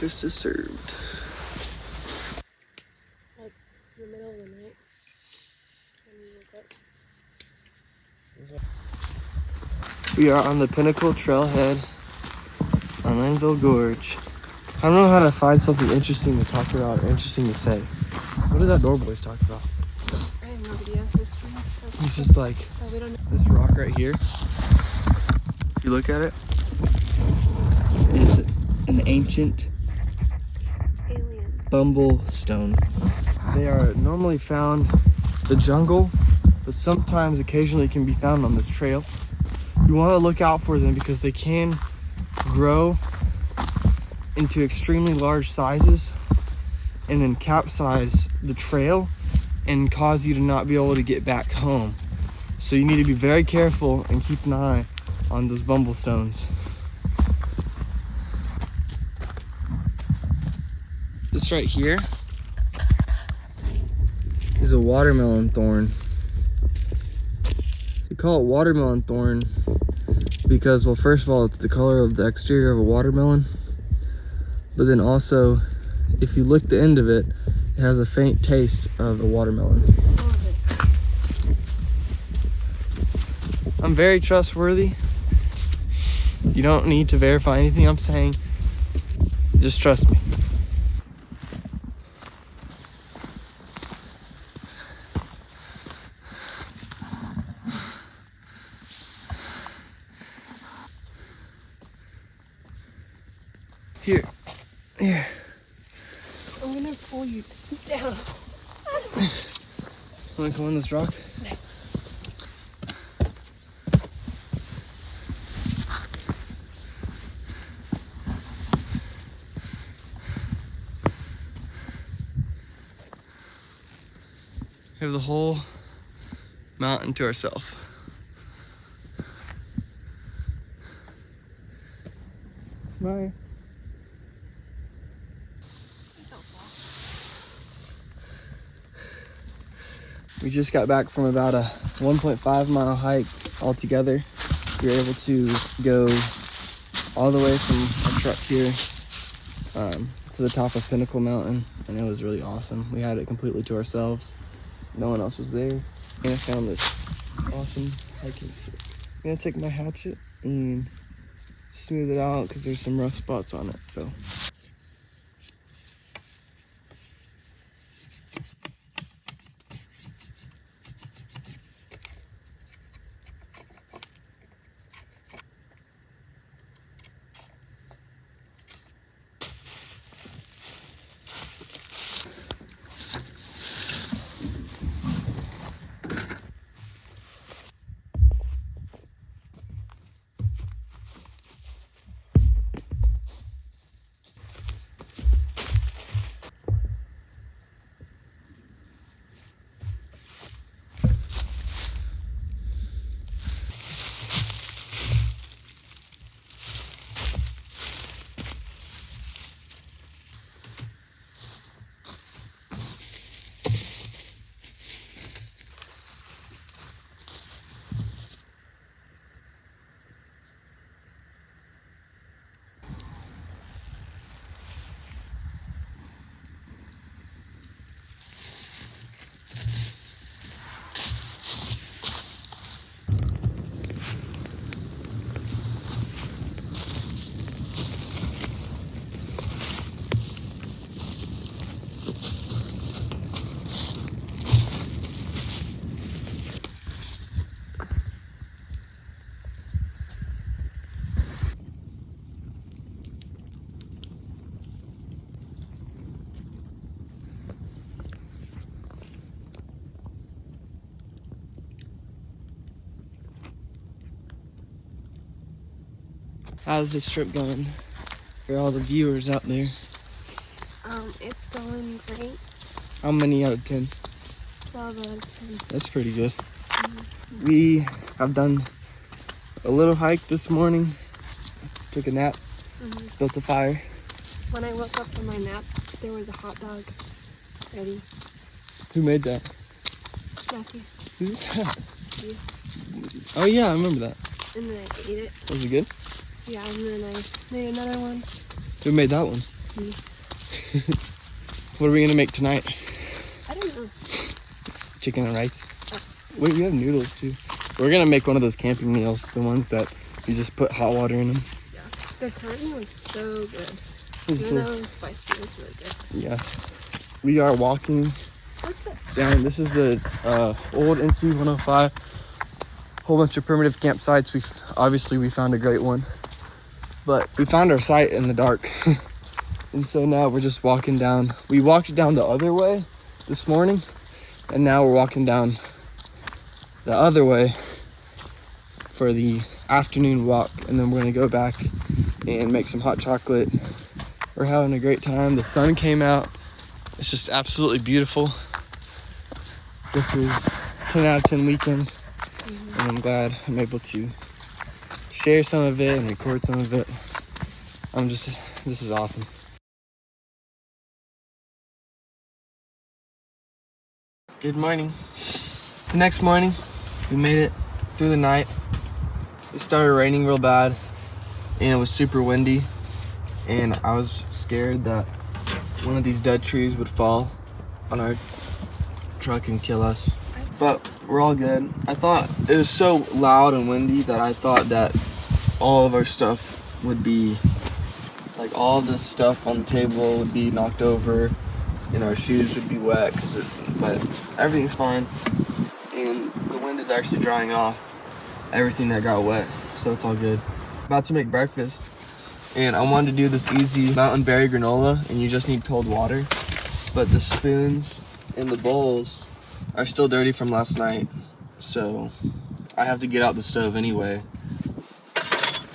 breakfast is served. Like in the middle of the night when you woke up. We are on the Pinnacle trailhead on Linville Gorge. I don't know how to find something interesting to talk about or interesting to say. What does that door boys talk about? I have no idea. History. It's just like We don't know. this rock right here. If you look at it, is an ancient Alien. bumble stone. They are normally found in the jungle, but sometimes occasionally can be found on this trail. You want to look out for them because they can grow into extremely large sizes and then capsize the trail and cause you to not be able to get back home. So you need to be very careful and keep an eye on those bumble stones. This right here is a watermelon thorn. We call it watermelon thorn because, well, first of all, it's the color of the exterior of a watermelon, but then also, if you lick the end of it, it has a faint taste of a watermelon. I'm very trustworthy. You don't need to verify anything I'm saying. Just trust me. Here. I'm gonna pull you down. Wanna come on this rock? No. We have the whole mountain to ourselves. Smile. We just got back from about a 1.5 mile hike altogether. We were able to go all the way from our truck here to the top of Pinnacle Mountain, and it was really awesome. We had it completely to ourselves. No one else was there. And I found this awesome hiking stick. I'm gonna take my hatchet and smooth it out because there's some rough spots on it. So. How's this trip going for all the viewers out there? It's going great. How many out of 10? 12 out of 10. That's pretty good. We have done a little hike this morning, took a nap, built a fire. When I woke up from my nap, there was a hot dog ready. Who made that? Matthew. Who's that? You. Oh yeah, I remember that. And then I ate it. Was it good? Yeah, and then I made another one. Who made that one? me. What are we gonna make tonight? I don't know. Chicken and rice. Wait, we have noodles too. We're gonna make one of those camping meals, the ones that you just put hot water in them. Yeah. The curry was so good. This Even though it was spicy, it was really good. Yeah. We are walking What's this? down. This is the old NC 105. Whole bunch of primitive campsites. We found a great one, but we found our site in the dark. And so now we're just walking down. We walked down the other way this morning, and now we're walking down the other way for the afternoon walk, and then we're gonna go back and make some hot chocolate. We're having a great time. The sun came out. It's just absolutely beautiful. This is 10 out of 10 weekend, and I'm glad I'm able to share some of it and record some of it. This is awesome. Good morning. It's the next morning. We made it through the night. It started raining real bad, and it was super windy, and I was scared that one of these dead trees would fall on our truck and kill us. But we're all good. I thought it was so loud and windy that I thought that all of our stuff would be, like all this stuff on the table would be knocked over, and our shoes would be wet, but everything's fine, and the wind is actually drying off everything that got wet, so it's all good. About to make breakfast, and I wanted to do this easy mountain berry granola, and you just need cold water, but the spoons and the bowls are still dirty from last night, so I have to get out the stove anyway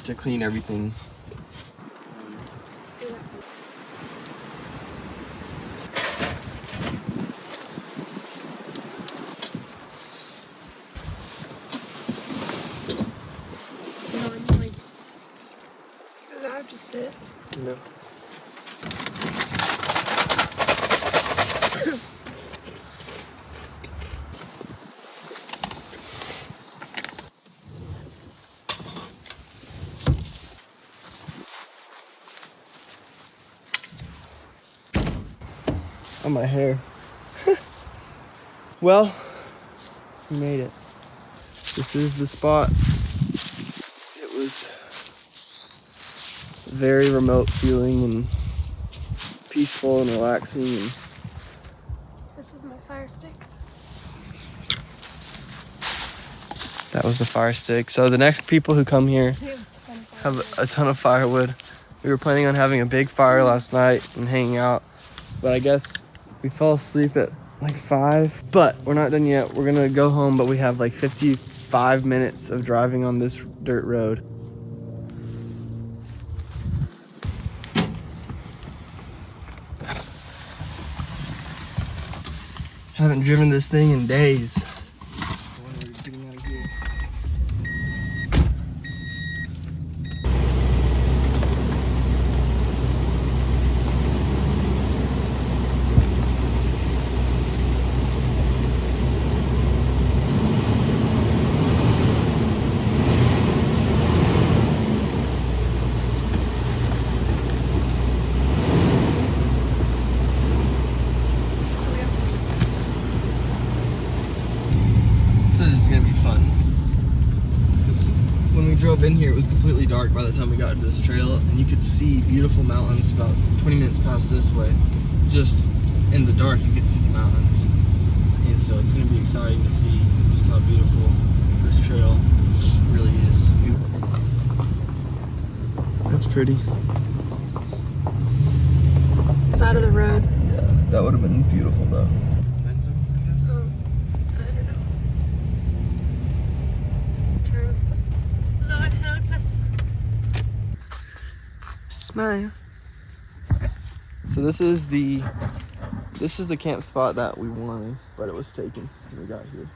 to clean everything. See that? No, I'm like, do I have to sit? No. On my hair. Well, we made it. This is the spot. It was very remote feeling and peaceful and relaxing. And This was my fire stick. that was the fire stick. So the next people who come here We have a ton of fire. have a ton of firewood. We were planning on having a big fire last night and hanging out, but I guess we fell asleep at like 5. But we're not done yet. We're gonna go home, but we have like 55 minutes of driving on this dirt road. Haven't driven this thing in days. This is gonna be fun. Because when we drove in here, it was completely dark by the time we got to this trail, and you could see beautiful mountains about 20 minutes past this way. Just in the dark, you could see the mountains. And so it's gonna be exciting to see just how beautiful this trail really is. That's pretty. Side of the road. Yeah, that would have been beautiful though. I don't know. Lord help us. Smile. So this is the camp spot that we wanted, but it was taken when we got here.